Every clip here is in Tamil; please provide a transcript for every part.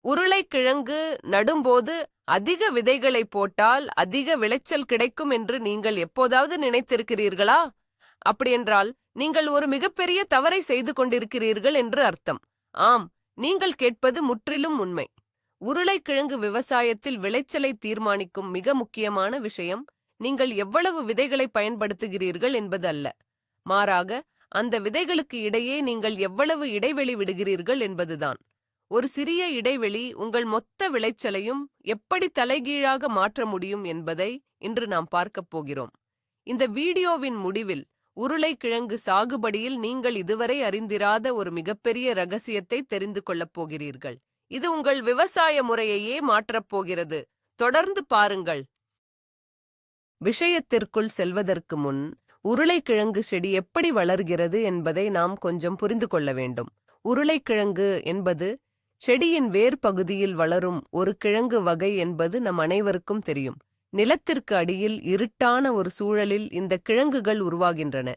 உருளைக்கிழங்கு நடும்போது அதிக விதைகளை போட்டால் அதிக விளைச்சல் கிடைக்கும் என்று நீங்கள் எப்போதாவது நினைத்திருக்கிறீர்களா? அப்படியென்றால் நீங்கள் ஒரு மிகப்பெரிய தவறை செய்து கொண்டிருக்கிறீர்கள் என்று அர்த்தம். ஆம், நீங்கள் கேட்பது முற்றிலும் உண்மை. உருளைக்கிழங்கு விவசாயத்தில் விளைச்சலை தீர்மானிக்கும் மிக முக்கியமான விஷயம் நீங்கள் எவ்வளவு விதைகளை பயன்படுத்துகிறீர்கள் என்பது அல்ல. மாறாக, அந்த விதைகளுக்கு இடையே நீங்கள் எவ்வளவு இடைவெளி விடுகிறீர்கள் என்பதுதான். ஒரு சிறிய இடைவெளி உங்கள் மொத்த விளைச்சலையும் எப்படி தலைகீழாக மாற்ற முடியும் என்பதை இன்று நாம் பார்க்கப் போகிறோம். இந்த வீடியோவின் முடிவில் உருளைக்கிழங்கு சாகுபடியில் நீங்கள் இதுவரை அறிந்திராத ஒரு மிகப்பெரிய ரகசியத்தை தெரிந்து கொள்ளப் போகிறீர்கள். இது உங்கள் விவசாய முறையையே மாற்றப் போகிறது. தொடர்ந்து பாருங்கள். விஷயத்திற்குள் செல்வதற்கு முன் உருளைக்கிழங்கு செடி எப்படி வளர்கிறது என்பதை நாம் கொஞ்சம் புரிந்து கொள்ள வேண்டும். உருளைக்கிழங்கு என்பது செடியின் வேர் பகுதியில் வளரும் ஒரு கிழங்கு வகை என்பது நம் அனைவருக்கும் தெரியும். நிலத்திற்கு அடியில் இருட்டான ஒரு சூழலில் இந்த கிழங்குகள் உருவாகின்றன.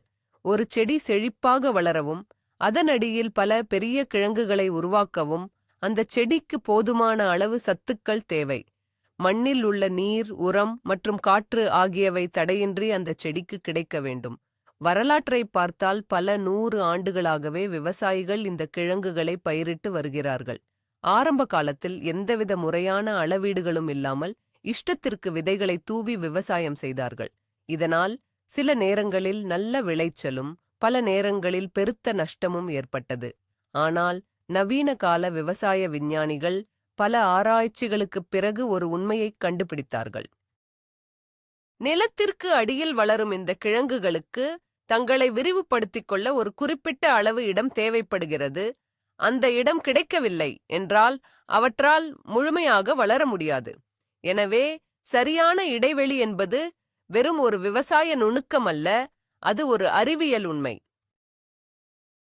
ஒரு செடி செழிப்பாக வளரவும் அதன் அடியில் பல பெரிய கிழங்குகளை உருவாக்கவும் அந்த செடிக்கு போதுமான அளவு சத்துக்கள் தேவை. மண்ணில் உள்ள நீர், உரம் மற்றும் காற்று ஆகியவை தடையின்றி அந்த செடிக்கு கிடைக்க வேண்டும். வரலாற்றை பார்த்தால் பல 100 ஆண்டுகளாகவே விவசாயிகள் இந்த கிழங்குகளை பயிரிட்டு வருகிறார்கள். ஆரம்ப காலத்தில் எந்தவித முறையான அளவீடுகளும் இல்லாமல் இஷ்டத்திற்கு விதைகளை தூவி விவசாயம் செய்தார்கள். இதனால் சில நேரங்களில் நல்ல விளைச்சலும் பல நேரங்களில் பெருத்த நஷ்டமும் ஏற்பட்டது. ஆனால் நவீன கால விவசாய விஞ்ஞானிகள் பல ஆராய்ச்சிகளுக்குப் பிறகு ஒரு உண்மையைக் கண்டுபிடித்தார்கள். நிலத்திற்கு அடியில் வளரும் இந்த கிழங்குகளுக்கு தங்களை விரிவுபடுத்திக் கொள்ள ஒரு குறிப்பிட்ட அளவு இடம் தேவைப்படுகிறது. அந்த இடம் கிடைக்கவில்லை என்றால் அவற்றால் முழுமையாக வளர முடியாது. எனவே சரியான இடைவெளி என்பது வெறும் ஒரு விவசாய நுணுக்கம் அல்ல, அது ஒரு அறிவியல் உண்மை.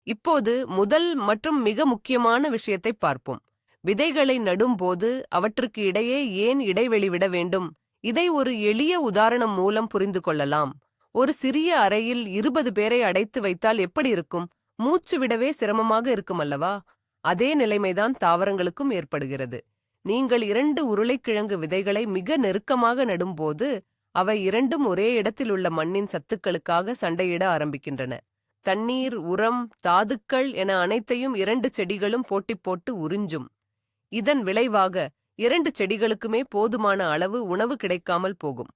இப்போது முதல் மற்றும் மிக முக்கியமான விஷயத்தை பார்ப்போம். விதைகளை நடும்போது அவற்றுக்கு இடையே ஏன் இடைவெளி விட வேண்டும்? இதை ஒரு எளிய உதாரணம் மூலம் புரிந்து கொள்ளலாம். ஒரு சிறிய அறையில் 20 பேரை அடைத்து வைத்தால் எப்படி இருக்கும்? மூச்சு விடவே சிரமமாக இருக்கும் அல்லவா? அதே நிலைமைதான் தாவரங்களுக்கும் ஏற்படுகிறது. நீங்கள் 2 உருளைக்கிழங்கு விதைகளை மிக நெருக்கமாக நடும்போது அவை இரண்டும் ஒரே இடத்தில் உள்ள மண்ணின் சத்துக்களுக்காக சண்டையிட ஆரம்பிக்கின்றன. தண்ணீர், உரம், தாதுக்கள் என அனைத்தையும் 2 செடிகளும் போட்டி போட்டு உறிஞ்சும். இதன் விளைவாக 2 செடிகளுக்குமே போதுமான அளவு உணவு கிடைக்காமல் போகும்.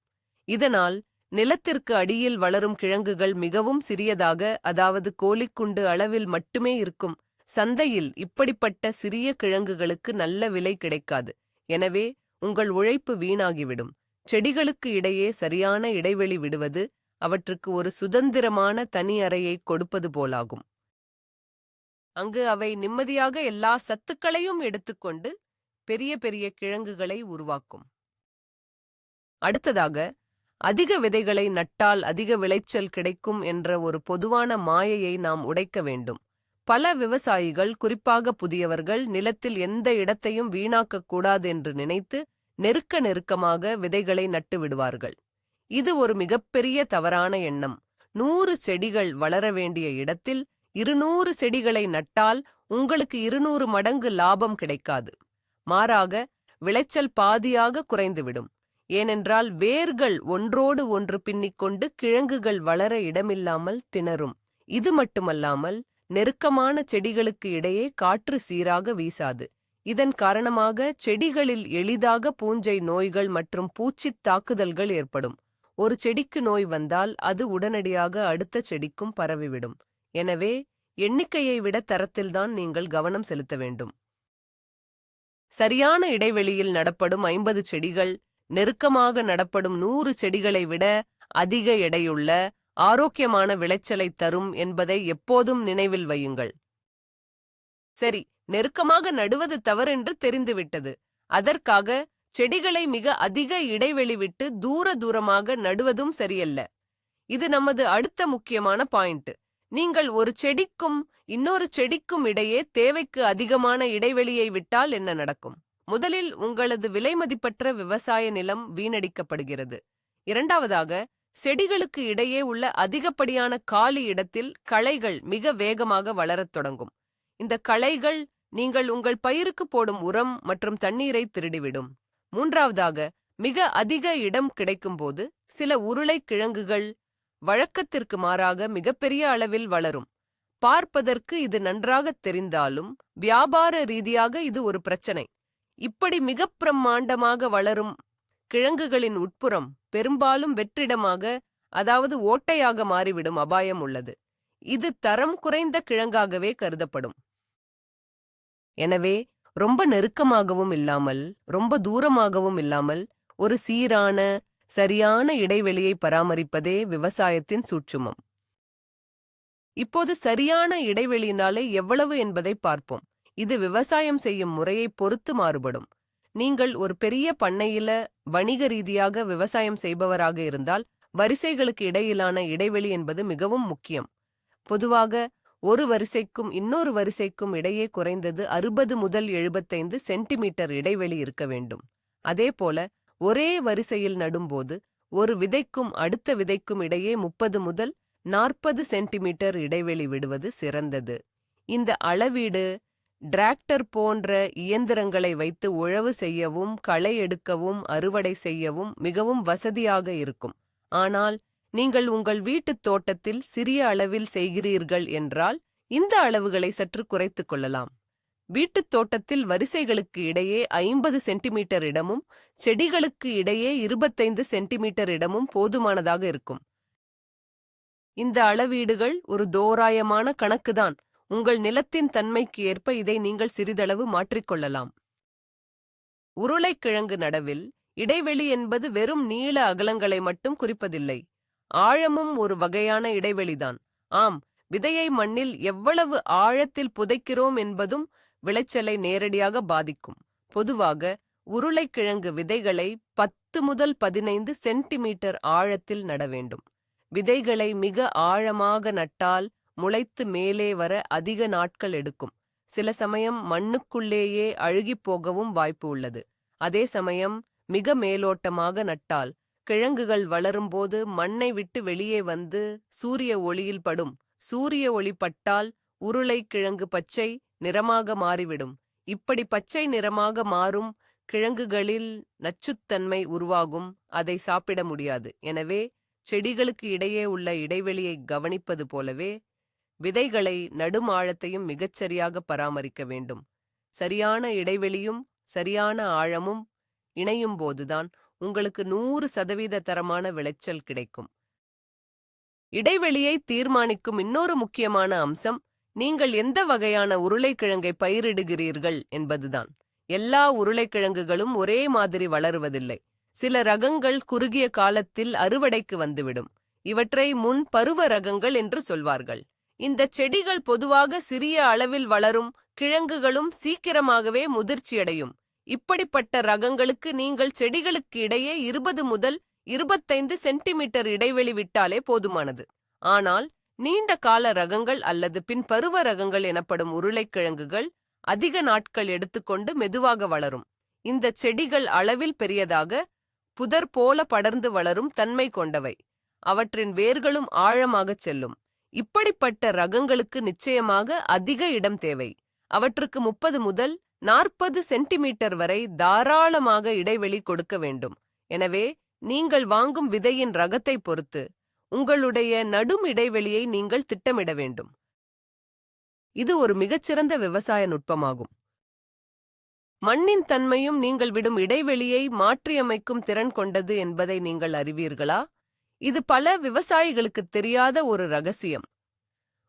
இதனால் நிலத்திற்கு அடியில் வளரும் கிழங்குகள் மிகவும் சிறியதாக, அதாவது கோழிக்குண்டு அளவில் மட்டுமே இருக்கும். சந்தையில் இப்படிப்பட்ட சிறிய கிழங்குகளுக்கு நல்ல விலை கிடைக்காது. எனவே உங்கள் உழைப்பு வீணாகிவிடும். செடிகளுக்கு இடையே சரியான இடைவெளி விடுவது அவற்றுக்கு ஒரு சுதந்திரமான தனி அறையை கொடுப்பது போலாகும். அங்கு அவை நிம்மதியாக எல்லா சத்துக்களையும் எடுத்துக்கொண்டு பெரிய பெரிய கிழங்குகளை உருவாக்கும். அடுத்ததாக, அதிக விதைகளை நட்டால் அதிக விளைச்சல் கிடைக்கும் என்ற ஒரு பொதுவான மாயையை நாம் உடைக்க வேண்டும். பல விவசாயிகள், குறிப்பாக புதியவர்கள், நிலத்தில் எந்த இடத்தையும் வீணாக்கக் கூடாது என்று நினைத்து நெருக்கமாக விதைகளை நட்டு விடுவார்கள். இது ஒரு மிகப்பெரிய தவறான எண்ணம். 100 செடிகள் வளர வேண்டிய இடத்தில் 200 செடிகளை நட்டால் உங்களுக்கு 200 மடங்கு லாபம் கிடைக்காது. மாறாக விளைச்சல் பாதியாக குறைந்துவிடும். ஏனென்றால் வேர்கள் ஒன்றோடு ஒன்று பின்னிக்கொண்டு கிழங்குகள் வளர இடமில்லாமல் திணறும். இது மட்டுமல்லாமல் நெருக்கமான செடிகளுக்கு இடையே காற்று சீராக வீசாது. இதன் காரணமாக செடிகளில் எளிதாக பூஞ்சை நோய்கள் மற்றும் பூச்சித் தாக்குதல்கள் ஏற்படும். ஒரு செடிக்கு நோய் வந்தால் அது உடனடியாக அடுத்த செடிக்கும் பரவிவிடும். எனவே எண்ணிக்கையை விட தரத்தில்தான் நீங்கள் கவனம் செலுத்த வேண்டும். சரியான இடைவெளியில் நடப்படும் 50 செடிகள் நெருக்கமாக நடப்படும் 100 செடிகளை விட அதிக எடையுள்ள ஆரோக்கியமான விளைச்சலை தரும் என்பதை எப்போதும் நினைவில் வையுங்கள். சரி, நெருக்கமாக நடுவது தவறென்று தெரிந்துவிட்டது. அதற்காக செடிகளை மிக அதிக இடைவெளி விட்டு தூரமாக நடுவதும் சரியல்ல. இது நமது அடுத்த முக்கியமான பாயிண்ட். நீங்கள் ஒரு செடிக்கும் இன்னொரு செடிக்கும் இடையே தேவைக்கு அதிகமான இடைவெளியை விட்டால் என்ன நடக்கும்? முதலில் உங்களது விலைமதிப்பற்ற விவசாய நிலம் வீணடிக்கப்படுகிறது. இரண்டாவதாக, செடிகளுக்கு இடையே உள்ள அதிகப்படியான காலி இடத்தில் களைகள் மிக வேகமாக வளரத் தொடங்கும். இந்த களைகள் நீங்கள் உங்கள் பயிருக்கு போடும் உரம் மற்றும் தண்ணீரை திருடிவிடும். மூன்றாவதாக, மிக அதிக இடம் கிடைக்கும்போது சில உருளைக்கிழங்குகள் வழக்கத்திற்கு மாறாக மிகப்பெரிய அளவில் வளரும். பார்ப்பதற்கு இது நன்றாகத் தெரிந்தாலும் வியாபார ரீதியாக இது ஒரு பிரச்சனை. இப்படி மிகப் பிரம்மாண்டமாக வளரும் கிழங்குகளின் உட்புறம் பெரும்பாலும் வெற்றிடமாக, அதாவது ஓட்டையாக மாறிவிடும் அபாயம் உள்ளது. இது தரம் குறைந்த கிழங்காகவே கருதப்படும். எனவே ரொம்ப நெருக்கமாகவும் இல்லாமல் ரொம்ப தூரமாகவும் இல்லாமல் ஒரு சீரான, சரியான இடைவெளியை பராமரிப்பதே விவசாயத்தின் சூட்சுமம். இப்போது சரியான இடைவெளியினாலே எவ்வளவு என்பதை பார்ப்போம். இது விவசாயம் செய்யும் முறையை பொறுத்து மாறுபடும். நீங்கள் ஒரு பெரிய பண்ணையில வணிக ரீதியாக விவசாயம் செய்பவராக இருந்தால் வரிசைகளுக்கு இடையிலான இடைவெளி என்பது மிகவும் முக்கியம். பொதுவாக ஒரு வரிசைக்கும் இன்னொரு வரிசைக்கும் இடையே குறைந்தது 60 முதல் 75 சென்டிமீட்டர் இடைவெளி இருக்க வேண்டும். அதேபோல ஒரே வரிசையில் நடும்போது ஒரு விதைக்கும் அடுத்த விதைக்கும் இடையே 30 முதல் 40 சென்டிமீட்டர் இடைவெளி விடுவது சிறந்தது. இந்த அளவீடு டிராக்டர் போன்ற இயந்திரங்களை வைத்து உழவு செய்யவும், களை எடுக்கவும், அறுவடை செய்யவும் மிகவும் வசதியாக இருக்கும். ஆனால் நீங்கள் உங்கள் வீட்டுத் தோட்டத்தில் சிறிய அளவில் செய்கிறீர்கள் என்றால் இந்த அளவுகளை சற்று குறைத்துக் கொள்ளலாம். வீட்டுத் தோட்டத்தில் வரிசைகளுக்கு இடையே 50 சென்டிமீட்டர் இடமும் செடிகளுக்கு இடையே 25 சென்டிமீட்டர் இடமும் போதுமானதாக இருக்கும். இந்த அளவீடுகள் ஒரு தோராயமான கணக்குதான். உங்கள் நிலத்தின் தன்மைக்கு ஏற்ப இதை நீங்கள் சிறிதளவு மாற்றிக்கொள்ளலாம். உருளைக்கிழங்கு நடவில் இடைவெளி என்பது வெறும் நீள அகலங்களை மட்டும் குறிப்பதில்லை. ஆழமும் ஒரு வகையான இடைவெளிதான். ஆம், விதையை மண்ணில் எவ்வளவு ஆழத்தில் புதைக்கிறோம் என்பதும் விளைச்சலை நேரடியாக பாதிக்கும். பொதுவாக உருளைக்கிழங்கு விதைகளை 10 முதல் 15 சென்டிமீட்டர் ஆழத்தில் நட வேண்டும். விதைகளை மிக ஆழமாக நட்டால் முளைத்து மேலே வர அதிக நாட்கள் எடுக்கும். சில சமயம் மண்ணுக்குள்ளேயே அழுகிப் போகவும் வாய்ப்பு உள்ளது. அதே சமயம் மிக மேலோட்டமாக நட்டால் கிழங்குகள் வளரும்போது மண்ணை விட்டு வெளியே வந்து சூரிய ஒளியில் படும். சூரிய ஒளி பட்டால் உருளைக்கிழங்கு பச்சை நிறமாக மாறிவிடும். இப்படி பச்சை நிறமாக மாறும் கிழங்குகளில் நச்சுத்தன்மை உருவாகும். அதை சாப்பிட முடியாது. எனவே செடிகளுக்கு இடையே உள்ள இடைவெளியை கவனிப்பது போலவே விதைகளை நடும் ஆழத்தையும் மிகச்சரியாக பராமரிக்க வேண்டும். சரியான இடைவெளியும் சரியான ஆழமும் இணையும் போதுதான் உங்களுக்கு 100% தரமான விளைச்சல் கிடைக்கும். இடைவெளியை தீர்மானிக்கும் இன்னொரு முக்கியமான அம்சம் நீங்கள் எந்த வகையான உருளைக்கிழங்கை பயிரிடுகிறீர்கள் என்பதுதான். எல்லா உருளைக்கிழங்குகளும் ஒரே மாதிரி வளருவதில்லை. சில ரகங்கள் குறுகிய காலத்தில் அறுவடைக்கு வந்துவிடும். இவற்றை முன் பருவ ரகங்கள் என்று சொல்வார்கள். இந்த செடிகள் பொதுவாக சிறிய அளவில் வளரும் கிழங்குகளும் சீக்கிரமாகவே முதிர்ச்சியடையும். இப்படிப்பட்ட ரகங்களுக்கு நீங்கள் செடிகளுக்கு இடையே 20 முதல் 25 சென்டிமீட்டர் இடைவெளி விட்டாலே போதுமானது. ஆனால் நீண்ட கால ரகங்கள் அல்லது பின் பருவ ரகங்கள் எனப்படும் உருளைக்கிழங்குகள் அதிக நாட்கள் எடுத்துக்கொண்டு மெதுவாக வளரும். இந்த செடிகள் அளவில் பெரியதாக புதர் போல படர்ந்து வளரும் தன்மை கொண்டவை. அவற்றின் வேர்களும் ஆழமாகச் செல்லும். இப்படிப்பட்ட ரகங்களுக்கு நிச்சயமாக அதிக இடம் தேவை. அவற்றுக்கு 30 முதல் 40 சென்டிமீட்டர் வரை தாராளமாக இடைவெளி கொடுக்க வேண்டும். எனவே நீங்கள் வாங்கும் விதையின் ரகத்தை பொறுத்து உங்களுடைய நடும் இடைவெளியை நீங்கள் திட்டமிட வேண்டும். இது ஒரு மிகச்சிறந்த விவசாய நுட்பமாகும். மண்ணின் தன்மையும் நீங்கள் விடும் இடைவெளியை மாற்றியமைக்கும் திறன் கொண்டது என்பதை நீங்கள் அறிவீர்களா? இது பல விவசாயிகளுக்கு தெரியாத ஒரு ரகசியம்.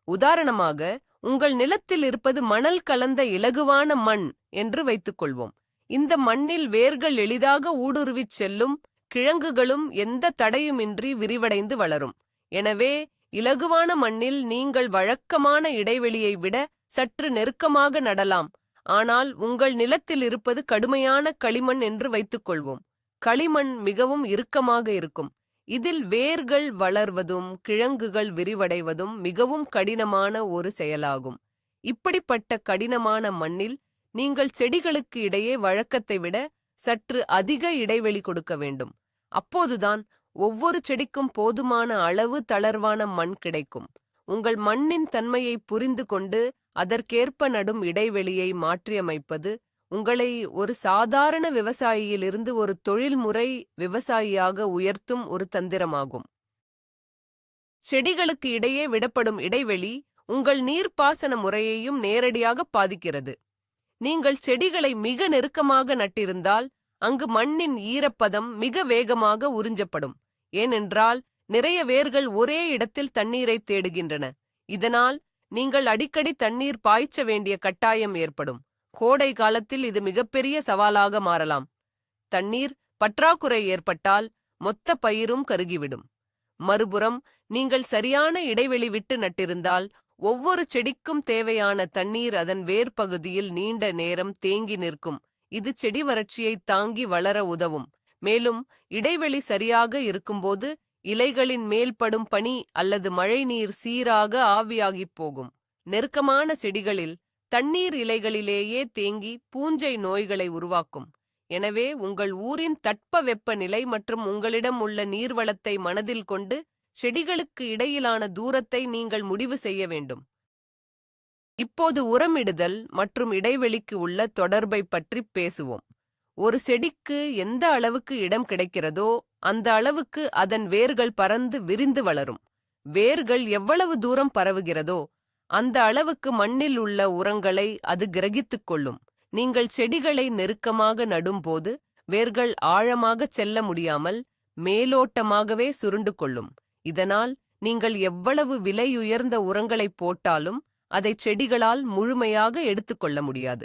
உதாரணமாக, உங்கள் நிலத்தில் இருப்பது மணல் கலந்த இலகுவான மண் என்று வைத்துக்கொள்வோம். இந்த மண்ணில் வேர்கள் எளிதாக ஊடுருவிச் செல்லும், கிழங்குகளும் எந்த தடையுமின்றி விரிவடைந்து வளரும். எனவே இலகுவான மண்ணில் நீங்கள் வழக்கமான இடைவெளியை விட சற்று நெருக்கமாக நடலாம். ஆனால் உங்கள் நிலத்தில் இருப்பது கடுமையான களிமண் என்று வைத்துக்கொள்வோம். களிமண் மிகவும் இறுக்கமாக இருக்கும். இதில் வேர்கள் வளர்வதும் கிழங்குகள் விரிவடைவதும் மிகவும் கடினமான ஒரு செயலாகும். இப்படிப்பட்ட கடினமான மண்ணில் நீங்கள் செடிகளுக்கு இடையே வழக்கத்தை விட சற்று அதிக இடைவெளி கொடுக்க வேண்டும். அப்போதுதான் ஒவ்வொரு செடிக்கும் போதுமான அளவு தளர்வான மண் கிடைக்கும். உங்கள் மண்ணின் தன்மையை புரிந்து கொண்டு அதற்கேற்ப நடும் இடைவெளியை மாற்றியமைப்பது உங்களை ஒரு சாதாரண விவசாயியிலிருந்து ஒரு தொழில்முறை விவசாயியாக உயர்த்தும் ஒரு தந்திரமாகும். செடிகளுக்கு இடையே விடப்படும் இடைவெளி உங்கள் நீர்ப்பாசன முறையையும் நேரடியாக பாதிக்கிறது. நீங்கள் செடிகளை மிக நெருக்கமாக நட்டிருந்தால் அங்கு மண்ணின் ஈரப்பதம் மிக வேகமாக உறிஞ்சப்படும். ஏனென்றால் நிறைய வேர்கள் ஒரே இடத்தில் தண்ணீரை தேடுகின்றன. இதனால் நீங்கள் அடிக்கடி தண்ணீர் பாய்ச்ச வேண்டிய கட்டாயம் ஏற்படும். கோடை காலத்தில் இது மிகப்பெரிய சவாலாக மாறலாம். தண்ணீர் பற்றாக்குறை ஏற்பட்டால் மொத்த பயிரும் கருகிவிடும். மறுபுறம் நீங்கள் சரியான இடைவெளி விட்டு நட்டிருந்தால் ஒவ்வொரு செடிக்கும் தேவையான தண்ணீர் அதன் வேர் பகுதியில் நீண்ட நேரம் தேங்கி நிற்கும். இது செடி வறட்சியை தாங்கி வளர உதவும். மேலும் இடைவெளி சரியாக இருக்கும்போது இலைகளின் மேல் படும் பனி அல்லது மழைநீர் சீராக ஆவியாகிப் போகும். நெருக்கமான செடிகளில் தண்ணீர் இலைகளிலேயே தேங்கி பூஞ்சை நோய்களை உருவாக்கும். எனவே உங்கள் ஊரின் தட்பவெப்ப நிலை மற்றும் உங்களிடம் உள்ள நீர்வளத்தை மனதில் கொண்டு செடிகளுக்கு இடையிலான தூரத்தை நீங்கள் முடிவு செய்ய வேண்டும். இப்போது உரமிடுதல் மற்றும் இடைவெளிக்கு உள்ள தொடர்பை பற்றி பேசுவோம். ஒரு செடிக்கு எந்த அளவுக்கு இடம் கிடைக்கிறதோ அந்த அளவுக்கு அதன் வேர்கள் பறந்து விரிந்து வளரும். வேர்கள் எவ்வளவு தூரம் பரவுகிறதோ அந்த அளவுக்கு மண்ணில் உள்ள உரங்களை அது கிரகித்துக் கொள்ளும். நீங்கள் செடிகளை நெருக்கமாக நடும்போது வேர்கள் ஆழமாகச் செல்ல முடியாமல் மேலோட்டமாகவே சுருண்டு கொள்ளும். இதனால் நீங்கள் எவ்வளவு விலையுயர்ந்த உரங்களைப் போட்டாலும் அதை செடிகளால் முழுமையாக எடுத்துக்கொள்ள முடியாது.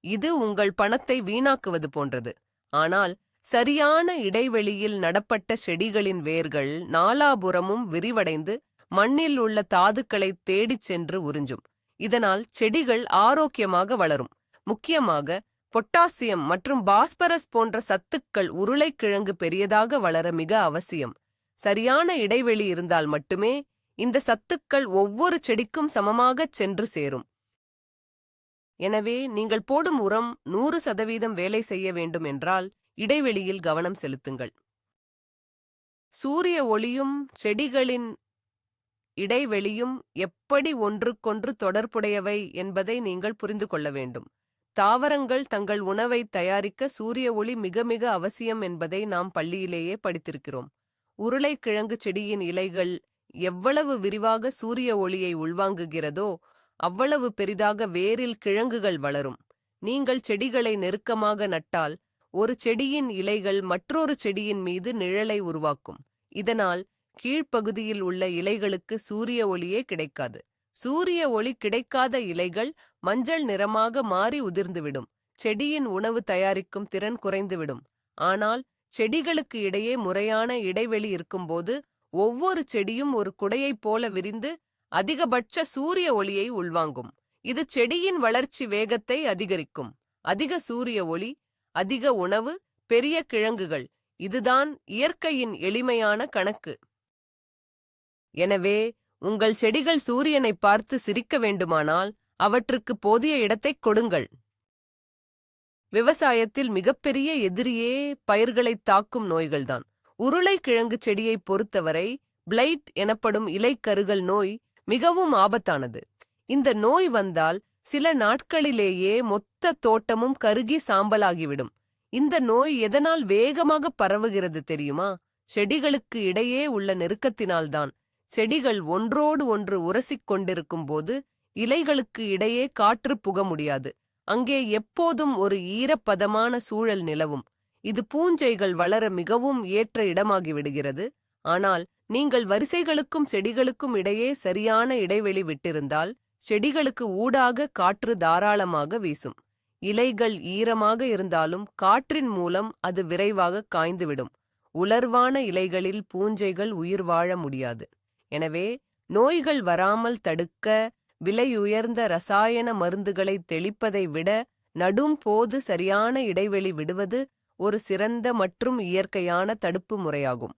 இது உங்கள் பணத்தை வீணாக்குவது போன்றது. ஆனால் சரியான இடைவெளியில் நடப்பட்ட செடிகளின் வேர்கள் நாலாபுறமும் விரிவடைந்து மண்ணில் உள்ள தாதுக்களை தேடிச் சென்று உறிஞ்சும். இதனால் செடிகள் ஆரோக்கியமாக வளரும். முக்கியமாக பொட்டாசியம் மற்றும் பாஸ்பரஸ் போன்ற சத்துக்கள் உருளைக்கிழங்கு பெரியதாக வளர மிக அவசியம். சரியான இடைவெளி இருந்தால் மட்டுமே இந்த சத்துக்கள் ஒவ்வொரு செடிக்கும் சமமாகச் சென்று சேரும். எனவே நீங்கள் போடும் உரம் 100% வேலை செய்ய வேண்டும் என்றால் இடைவெளியில் கவனம் செலுத்துங்கள். சூரிய ஒளியும் செடிகளின் இடைவெளியும் எப்படி ஒன்றுக்கொன்று தொடர்புடையவை என்பதை நீங்கள் புரிந்து கொள்ள வேண்டும். தாவரங்கள் தங்கள் உணவை தயாரிக்க சூரிய ஒளி மிக மிக அவசியம் என்பதை நாம் பள்ளியிலேயே படித்திருக்கிறோம். உருளைக்கிழங்கு செடியின் இலைகள் எவ்வளவு விரிவாக சூரிய ஒளியை உள்வாங்குகிறதோ அவ்வளவு பெரிதாக வேரில் கிழங்குகள் வளரும். நீங்கள் செடிகளை நெருக்கமாக நட்டால் ஒரு செடியின் இலைகள் மற்றொரு செடியின் மீது நிழலை உருவாக்கும். இதனால் கீழ்ப்பகுதியில் உள்ள இலைகளுக்கு சூரிய ஒளியே கிடைக்காது. சூரிய ஒளி கிடைக்காத இலைகள் மஞ்சள் நிறமாக மாறி உதிர்ந்துவிடும். செடியின் உணவு தயாரிக்கும் திறன் குறைந்துவிடும். ஆனால் செடிகளுக்கு இடையே முறையான இடைவெளி இருக்கும்போது ஒவ்வொரு செடியும் ஒரு குடையைப் போல விரிந்து அதிகபட்ச சூரிய ஒளியை உள்வாங்கும். இது செடியின் வளர்ச்சி வேகத்தை அதிகரிக்கும். அதிக சூரிய ஒளி, அதிக உணவு, பெரிய கிழங்குகள். இதுதான் இயற்கையின் எளிமையான கணக்கு. எனவே உங்கள் செடிகள் சூரியனை பார்த்து சிரிக்க வேண்டுமானால் அவற்றுக்கு போதிய இடத்தைக் கொடுங்கள். விவசாயத்தில் மிகப்பெரிய எதிரியே பயிர்களைத் தாக்கும் நோய்கள்தான். உருளைக்கிழங்கு செடியைப் பொறுத்தவரை பிளைட் எனப்படும் இலைக்கருகல் நோய் மிகவும் ஆபத்தானது. இந்த நோய் வந்தால் சில நாட்களிலேயே மொத்த தோட்டமும் கருகி சாம்பலாகிவிடும். இந்த நோய் எதனால் வேகமாக பரவுகிறது தெரியுமா? செடிகளுக்கு இடையே உள்ள நெருக்கத்தினால்தான். செடிகள் ஒன்றோடு ஒன்று உரசிக் கொண்டிருக்கும் போது இலைகளுக்கு இடையே காற்று புக முடியாது. அங்கே எப்போதும் ஒரு ஈரப்பதமான சூழல் நிலவும். இது பூஞ்சைகள் வளர மிகவும் ஏற்ற இடமாகிவிடுகிறது. ஆனால் நீங்கள் வரிசைகளுக்கும் செடிகளுக்கும் இடையே சரியான இடைவெளி விட்டிருந்தால் செடிகளுக்கு ஊடாக காற்று தாராளமாக வீசும். இலைகள் ஈரமாக இருந்தாலும் காற்றின் மூலம் அது விரைவாக காய்ந்துவிடும். உலர்வான இலைகளில் பூஞ்சைகள் உயிர் வாழ முடியாது. எனவே நோய்கள் வராமல் தடுக்க விலையுயர்ந்த ரசாயன மருந்துகளை தெளிப்பதை விட நடும் போது சரியான இடைவெளி விடுவது ஒரு சிறந்த மற்றும் இயற்கையான தடுப்பு முறையாகும்.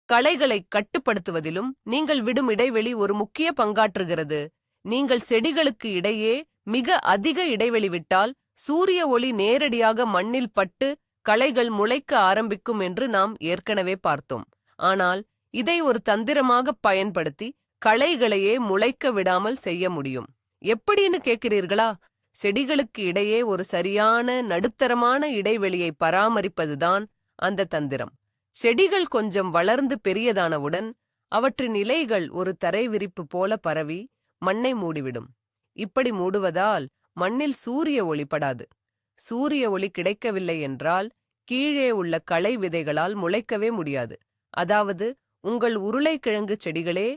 களைகளை கட்டுப்படுத்துவதிலும் நீங்கள் விடும் இடைவெளி ஒரு முக்கிய பங்காற்றுகிறது. நீங்கள் செடிகளுக்கு இடையே மிக அதிக இடைவெளி விட்டால் சூரிய ஒளி நேரடியாக மண்ணில் பட்டு களைகள் முளைக்க ஆரம்பிக்கும் என்று நாம் ஏற்கனவே பார்த்தோம். ஆனால் இதை ஒரு தந்திரமாக பயன்படுத்தி களைகளையே முளைக்க விடாமல் செய்ய முடியும். எப்படின்னு கேட்கிறீர்களா? செடிகளுக்கு இடையே ஒரு சரியான நடுத்தரமான இடைவெளியை பராமரிப்பதுதான் அந்த தந்திரம். செடிகள் கொஞ்சம் வளர்ந்து பெரியதானவுடன் அவற்றின் இலைகள் ஒரு தரை விரிப்பு போல பரவி மண்ணை மூடிவிடும். இப்படி மூடுவதால் மண்ணில் சூரிய ஒளி படாது. சூரிய ஒளி கிடைக்கவில்லை என்றால் கீழே உள்ள களை விதைகளால் முளைக்கவே முடியாது. அதாவது உங்கள் உருளைக்கிழங்கு செடிகளே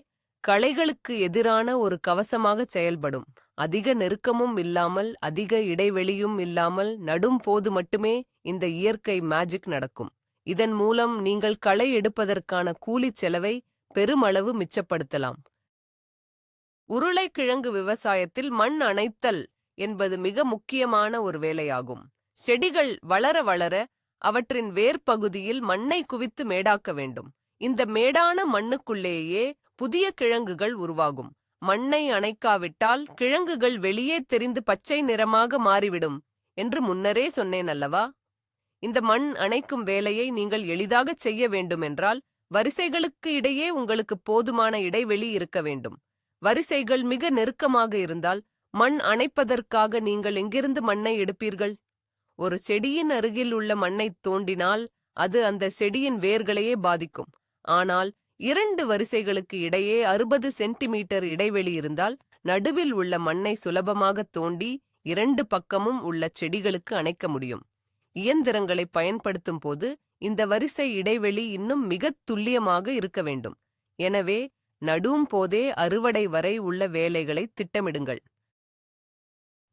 களைகளுக்கு எதிரான ஒரு கவசமாக செயல்படும். அதிக நெருக்கமும் இல்லாமல் அதிக இடைவெளியும் இல்லாமல் நடும் போது மட்டுமே இந்த இயற்கை மேஜிக் நடக்கும். இதன் மூலம் நீங்கள் களை எடுப்பதற்கான கூலிச் செலவை பெருமளவு மிச்சப்படுத்தலாம். உருளைக்கிழங்கு விவசாயத்தில் மண் அணைத்தல் என்பது மிக முக்கியமான ஒரு வேலையாகும். செடிகள் வளர வளர அவற்றின் வேர்ப்பகுதியில் மண்ணை குவித்து மேடாக்க வேண்டும். இந்த மேடான மண்ணுக்குள்ளேயே புதிய கிழங்குகள் உருவாகும். மண்ணை அணைக்காவிட்டால் கிழங்குகள் வெளியே தெரிந்து பச்சை நிறமாக மாறிவிடும் என்று முன்னரே சொன்னேன் அல்லவா? இந்த மண் அணைக்கும் வேலையை நீங்கள் எளிதாகச் செய்ய வேண்டுமென்றால் வரிசைகளுக்கு இடையே உங்களுக்கு போதுமான இடைவெளி இருக்க வேண்டும். வரிசைகள் மிக நெருக்கமாக இருந்தால் மண் அணைப்பதற்காக நீங்கள் எங்கிருந்து மண்ணை எடுப்பீர்கள்? ஒரு செடியின் அருகில் உள்ள மண்ணைத் தோண்டினால் அது அந்த செடியின் வேர்களையே பாதிக்கும். ஆனால் 2 வரிசைகளுக்கு இடையே 60 சென்டிமீட்டர் இடைவெளி இருந்தால் நடுவில் உள்ள மண்ணை சுலபமாக தோண்டி 2 பக்கமும் உள்ள செடிகளுக்கு அணைக்க முடியும். இயந்திரங்களை பயன்படுத்தும் போது இந்த வரிசை இடைவெளி இன்னும் மிகத் துல்லியமாக இருக்க வேண்டும். எனவே நடும் போதே அறுவடை வரை உள்ள வேலைகளை திட்டமிடுங்கள்.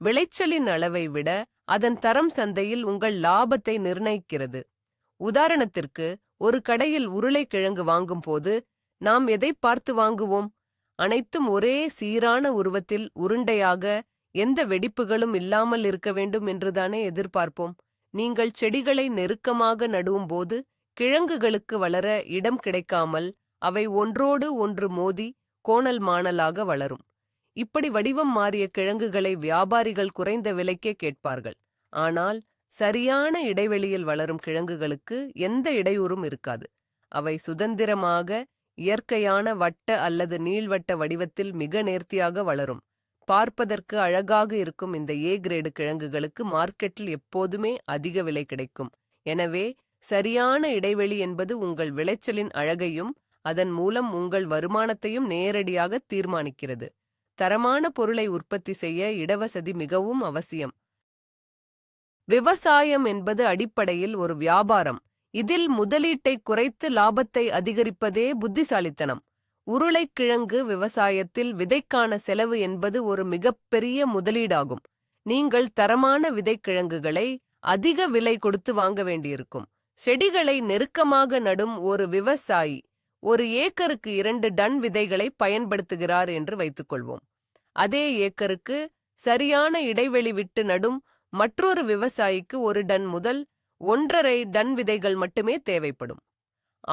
விளைச்சலின் அளவை விட அதன் தரம் சந்தையில் உங்கள் லாபத்தை நிர்ணயிக்கிறது. உதாரணத்திற்கு, ஒரு கடையில் உருளைக்கிழங்கு வாங்கும் போது நாம் எதை பார்த்து வாங்குவோம்? அனைத்தும் ஒரே சீரான உருவத்தில் உருண்டையாக எந்த வெடிப்புகளும் இல்லாமல் இருக்க வேண்டும் என்றுதானே எதிர்பார்ப்போம். நீங்கள் செடிகளை நெருக்கமாக நடுவும் போது கிழங்குகளுக்கு வளர இடம் கிடைக்காமல் அவை ஒன்றோடு ஒன்று மோதி கோணல் மாணலாக வளரும். இப்படி வடிவம் மாறிய கிழங்குகளை வியாபாரிகள் குறைந்த விலைக்கே கேட்பார்கள். ஆனால் சரியான இடைவெளியில் வளரும் கிழங்குகளுக்கு எந்த இடையூறும் இருக்காது. அவை சுதந்திரமாக இயற்கையான வட்ட அல்லது நீள்வட்ட வடிவத்தில் மிக நேர்த்தியாக வளரும். பார்ப்பதற்கு அழகாக இருக்கும் இந்த ஏ கிரேடு கிழங்குகளுக்கு மார்க்கெட்டில் எப்போதுமே அதிக விலை கிடைக்கும். எனவே சரியான இடைவெளி என்பது உங்கள் விளைச்சலின் அழகையும் அதன் மூலம் உங்கள் வருமானத்தையும் நேரடியாக தீர்மானிக்கிறது. தரமான பொருளை உற்பத்தி செய்ய இடவசதி மிகவும் அவசியம். விவசாயம் என்பது அடிப்படையில் ஒரு வியாபாரம். இதில் முதலீட்டை குறைத்து லாபத்தை அதிகரிப்பதே புத்திசாலித்தனம். உருளைக்கிழங்கு விவசாயத்தில் விதைக்கான செலவு என்பது ஒரு மிகப்பெரிய முதலீடாகும். நீங்கள் தரமான விதைக்கிழங்குகளை அதிக விலை கொடுத்து வாங்க வேண்டியிருக்கும். செடிகளை நெருக்கமாக நடும் ஒரு விவசாயி ஒரு ஏக்கருக்கு 2 டன் விதைகளை பயன்படுத்துகிறார் என்று வைத்துக்கொள்வோம். அதே ஏக்கருக்கு சரியான இடைவெளி விட்டு நடும் மற்றொரு விவசாயிக்கு 1 டன் முதல் 1.5 டன் விதைகள் மட்டுமே தேவைப்படும்.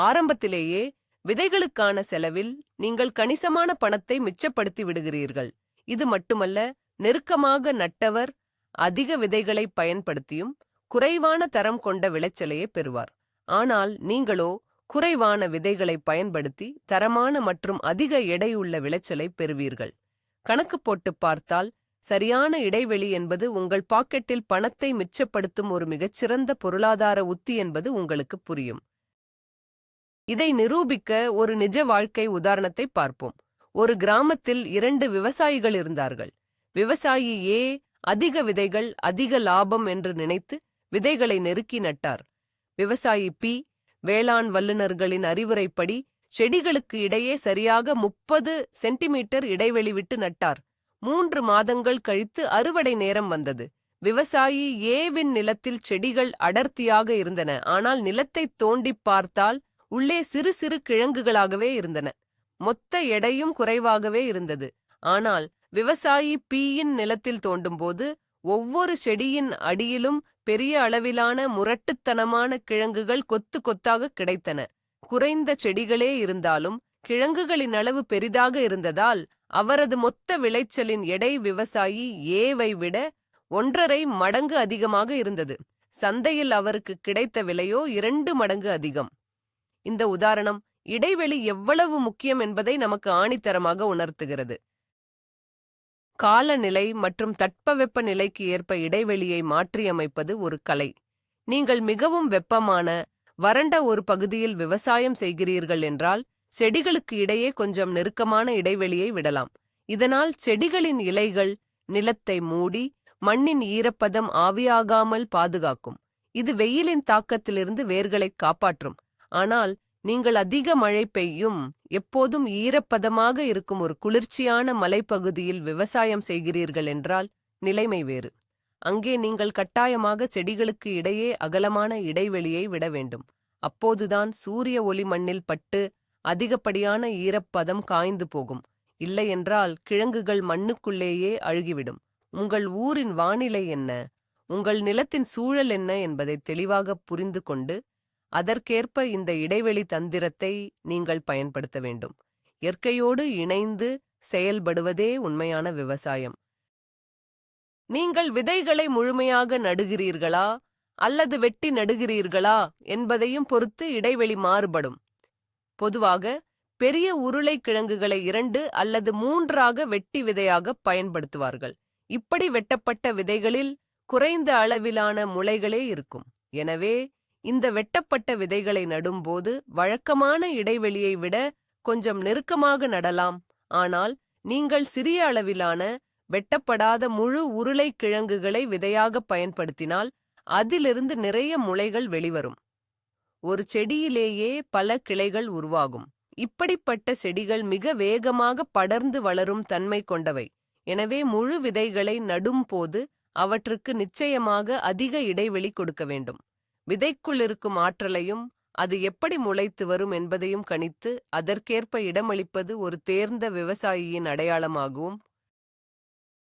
ஆரம்பத்திலேயே விதைகளுக்கான செலவில் நீங்கள் கணிசமான பணத்தை மிச்சப்படுத்தி விடுகிறீர்கள். இது மட்டுமல்ல, நெருக்கமாக நட்டவர் அதிக விதைகளை பயன்படுத்தியும் குறைவான தரம் கொண்ட விளைச்சலையே பெறுவார். ஆனால் நீங்களோ குறைவான விதைகளை பயன்படுத்தி தரமான மற்றும் அதிக எடையுள்ள விளைச்சலை பெறுவீர்கள். கணக்கு போட்டு பார்த்தால் சரியான இடைவெளி என்பது உங்கள் பாக்கெட்டில் பணத்தை மிச்சப்படுத்தும் ஒரு மிகச்சிறந்த பொருளாதார உத்தி என்பது உங்களுக்கு புரியும். இதை நிரூபிக்க ஒரு நிஜ வாழ்க்கை உதாரணத்தை பார்ப்போம். ஒரு கிராமத்தில் 2 விவசாயிகள் இருந்தார்கள். விவசாயி ஏ அதிக விதைகள் அதிக லாபம் என்று நினைத்து விதைகளை நெருக்கி நட்டார். விவசாயி பி வேளாண் வல்லுநர்களின் அறிவுரைப்படி செடிகளுக்கு இடையே சரியாக 30 சென்டிமீட்டர் இடைவெளி விட்டு நட்டார். 3 மாதங்கள் கழித்து அறுவடை நேரம் வந்தது. விவசாயி ஏவின் நிலத்தில் செடிகள் அடர்த்தியாக இருந்தன. ஆனால் நிலத்தை தோண்டிப் பார்த்தால் உள்ளே சிறு சிறு கிழங்குகளாகவே இருந்தன. மொத்த எடையும் குறைவாகவே இருந்தது. ஆனால் விவசாயி பியின் நிலத்தில் தோண்டும்போது ஒவ்வொரு செடியின் அடியிலும் பெரிய அளவிலான முரட்டுத்தனமான கிழங்குகள் கொத்து கொத்தாக கிடைத்தன. குறைந்த செடிகளே இருந்தாலும் கிழங்குகளின் அளவு பெரிதாக இருந்ததால் அவரது மொத்த விளைச்சலின் எடை விவசாயி ஏவை விட 1.5 மடங்கு அதிகமாக இருந்தது. சந்தையில் அவருக்கு கிடைத்த விலையோ 2 மடங்கு அதிகம். இந்த உதாரணம் இடைவெளி எவ்வளவு முக்கியம் என்பதை நமக்கு ஆணித்தரமாக உணர்த்துகிறது. காலநிலை மற்றும் தட்பவெப்ப நிலைக்கு ஏற்ப இடைவெளியை மாற்றியமைப்பது ஒரு கலை. நீங்கள் மிகவும் வெப்பமான, வறண்ட ஒரு பகுதியில் விவசாயம் செய்கிறீர்கள் என்றால், செடிகளுக்கு இடையே கொஞ்சம் நெருக்கமான இடைவெளியை விடலாம். இதனால் செடிகளின் இலைகள் நிலத்தை மூடி மண்ணின் ஈரப்பதம் ஆவியாகாமல் பாதுகாக்கும். இது வெயிலின் தாக்கத்திலிருந்து வேர்களை காப்பாற்றும். ஆனால் நீங்கள் அதிக மழை பெய்யும், எப்போதும் ஈரப்பதமாக இருக்கும் ஒரு குளிர்ச்சியான மலைப்பகுதியில் விவசாயம் செய்கிறீர்கள் என்றால் நிலைமை வேறு. அங்கே நீங்கள் கட்டாயமாக செடிகளுக்கு இடையே அகலமான இடைவெளியை விட வேண்டும். அப்போதுதான் சூரிய ஒளி மண்ணில் பட்டு அதிகப்படியான ஈரப்பதம் காய்ந்து போகும். இல்லையென்றால் கிழங்குகள் மண்ணுக்குள்ளேயே அழுகிவிடும். உங்கள் ஊரின் வானிலை என்ன, உங்கள் நிலத்தின் சூழல் என்ன என்பதை தெளிவாக புரிந்து கொண்டு அதற்கேற்ப இந்த இடைவெளி தந்திரத்தை நீங்கள் பயன்படுத்த வேண்டும். இயற்கையோடு இணைந்து செயல்படுவதே உண்மையான விவசாயம். நீங்கள் விதைகளை முழுமையாக நடுகிறீர்களா அல்லது வெட்டி நடுகிறீர்களா என்பதையும் பொறுத்து இடைவெளி மாறுபடும். பொதுவாக பெரிய உருளைக்கிழங்குகளை 2 அல்லது 3ஆக வெட்டி விதையாக பயன்படுத்துவார்கள். இப்படி வெட்டப்பட்ட விதைகளில் குறைந்த அளவிலான முளைகளே இருக்கும். எனவே இந்த வெட்டப்பட்ட விதைகளை நடும்போது வழக்கமான இடைவெளியை விட கொஞ்சம் நெருக்கமாக நடலாம். ஆனால் நீங்கள் சிறிய அளவிலான வெட்டப்படாத முழு உருளைக்கிழங்குகளை விதையாக பயன்படுத்தினால் அதிலிருந்து நிறைய முளைகள் வெளிவரும். ஒரு செடியிலேயே பல கிளைகள் உருவாகும். இப்படிப்பட்ட செடிகள் மிக வேகமாக படர்ந்து வளரும் தன்மை கொண்டவை. எனவே முழு விதைகளை நடும் போது அவற்றுக்கு நிச்சயமாக அதிக இடைவெளி கொடுக்க வேண்டும். விதைக்குள் இருக்கும் ஆற்றலையும் அது எப்படி முளைத்து வரும் என்பதையும் கணித்து அதற்கேற்ப இடமளிப்பது ஒரு தேர்ந்த விவசாயியின் அடையாளமாகும்.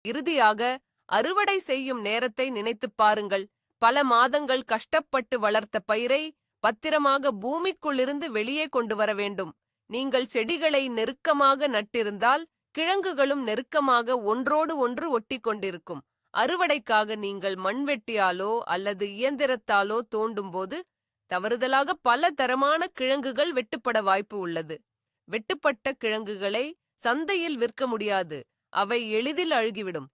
இறுதியாக, அறுவடை செய்யும் நேரத்தை நினைத்துப் பாருங்கள். பல மாதங்கள் கஷ்டப்பட்டு வளர்த்த பயிரை பத்திரமாக பூமிக்குள்ளிருந்து வெளியே கொண்டு வர வேண்டும். நீங்கள் செடிகளை நெருக்கமாக நட்டிருந்தால் கிழங்குகளும் நெருக்கமாக ஒன்றோடு ஒன்று ஒட்டி கொண்டிருக்கும். அறுவடைக்காக நீங்கள் மண்வெட்டியாலோ அல்லது இயந்திரத்தாலோ தோண்டும்போது தவறுதலாக பல தரமான கிழங்குகள் வெட்டுப்பட வாய்ப்பு உள்ளது. வெட்டுப்பட்ட கிழங்குகளை சந்தையில் விற்க முடியாது, அவை எளிதில் அழுகிவிடும்.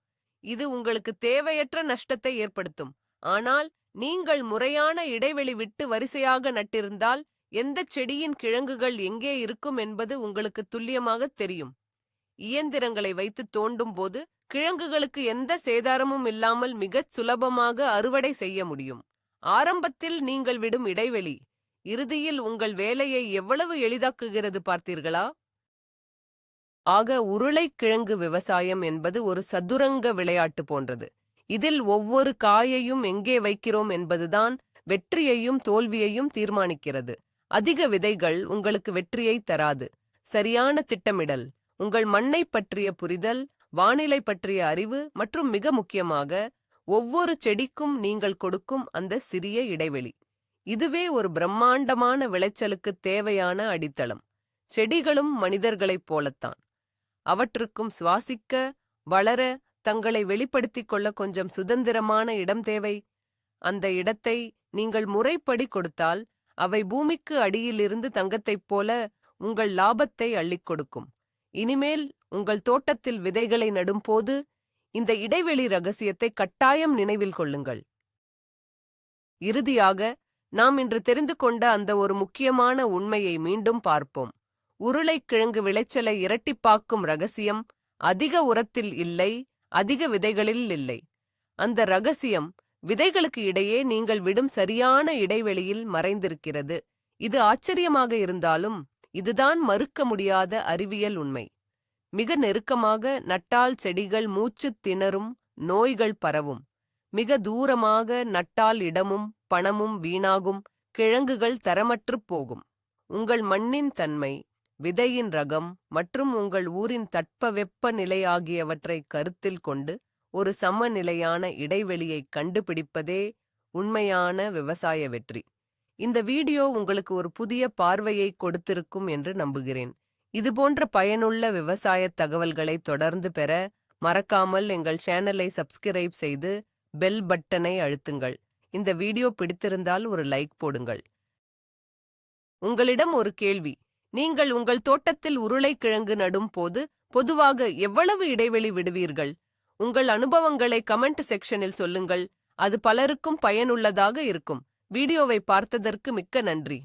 இது உங்களுக்கு தேவையற்ற நஷ்டத்தை ஏற்படுத்தும். ஆனால் நீங்கள் முறையான இடைவெளி விட்டு வரிசையாக நட்டிருந்தால் எந்தச் செடியின் கிழங்குகள் எங்கே இருக்கும் என்பது உங்களுக்கு துல்லியமாக தெரியும். இயந்திரங்களை வைத்து தோண்டும் போது கிழங்குகளுக்கு எந்த சேதாரமும் இல்லாமல் மிகச் சுலபமாக அறுவடை செய்ய முடியும். ஆரம்பத்தில் நீங்கள் விடும் இடைவெளி இறுதியில் உங்கள் வேலையை எவ்வளவு எளிதாக்குகிறது பார்த்தீர்களா? ஆக உருளைக்கிழங்கு விவசாயம் என்பது ஒரு சதுரங்க விளையாட்டு போன்றது. இதில் ஒவ்வொரு காயையும் எங்கே வைக்கிறோம் என்பதுதான் வெற்றியையும் தோல்வியையும் தீர்மானிக்கிறது. அதிக விதைகள் உங்களுக்கு வெற்றியை தராது. சரியான திட்டமிடல், உங்கள் மண்ணை பற்றிய புரிதல், வானிலை பற்றிய அறிவு மற்றும் மிக முக்கியமாக ஒவ்வொரு செடிக்கும் நீங்கள் கொடுக்கும் அந்த சிறிய இடைவெளி, இதுவே ஒரு பிரம்மாண்டமான விளைச்சலுக்கு தேவையான அடித்தளம். செடிகளும் மனிதர்களைப் போலத்தான். அவற்றுக்கும் சுவாசிக்க, வளர, தங்களை வெளிப்படுத்திக் கொள்ள கொஞ்சம் சுதந்திரமான இடம் தேவை. அந்த இடத்தை நீங்கள் முறைப்படி கொடுத்தால் அவை பூமிக்கு அடியிலிருந்து தங்கத்தைப் போல உங்கள் லாபத்தை அள்ளிக் கொடுக்கும். இனிமேல் உங்கள் தோட்டத்தில் விதைகளை நடும்போது இந்த இடைவெளி ரகசியத்தை கட்டாயம் நினைவில் கொள்ளுங்கள். இறுதியாக, நாம் இன்று தெரிந்து கொண்ட அந்த ஒரு முக்கியமான உண்மையை மீண்டும் பார்ப்போம். உருளைக்கிழங்கு விளைச்சலை இரட்டிப்பாக்கும் ரகசியம் அதிக உரத்தில் இல்லை, அதிக விதைகளில் இல்லை. அந்த ரகசியம் விதைகளுக்கு இடையே நீங்கள் விடும் சரியான இடைவெளியில் மறைந்திருக்கிறது. இது ஆச்சரியமாக இருந்தாலும் இதுதான் மறுக்க முடியாத அறிவியல் உண்மை. மிக நெருக்கமாக நட்டால் செடிகள் மூச்சுத் திணறும், நோய்கள் பரவும். மிக தூரமாக நட்டால் இடமும் பணமும் வீணாகும், கிழங்குகள் தரமற்றுப் போகும். உங்கள் மண்ணின் தன்மை, விதையின் ரகம் மற்றும் உங்கள் ஊரின் தட்பவெப்ப நிலை ஆகியவற்றை கருத்தில் கொண்டு ஒரு சமநிலையான இடைவெளியை கண்டுபிடிப்பதே உண்மையான விவசாய வெற்றி. இந்த வீடியோ உங்களுக்கு ஒரு புதிய பார்வையை கொடுத்திருக்கும் என்று நம்புகிறேன். இதுபோன்ற பயனுள்ள விவசாய தகவல்களை தொடர்ந்து பெற மறக்காமல் எங்கள் சேனலை சப்ஸ்கிரைப் செய்து பெல் பட்டனை அழுத்துங்கள். இந்த வீடியோ பிடித்திருந்தால் ஒரு லைக் போடுங்கள். உங்களிடம் ஒரு கேள்வி. நீங்கள் உங்கள் தோட்டத்தில் உருளைக்கிழங்கு நடும் போது பொதுவாக எவ்வளவு இடைவெளி விடுவீர்கள்? உங்கள் அனுபவங்களை கமெண்ட் செக்ஷனில் சொல்லுங்கள். அது பலருக்கும் பயனுள்ளதாக இருக்கும். வீடியோவை பார்த்ததற்கு மிக்க நன்றி.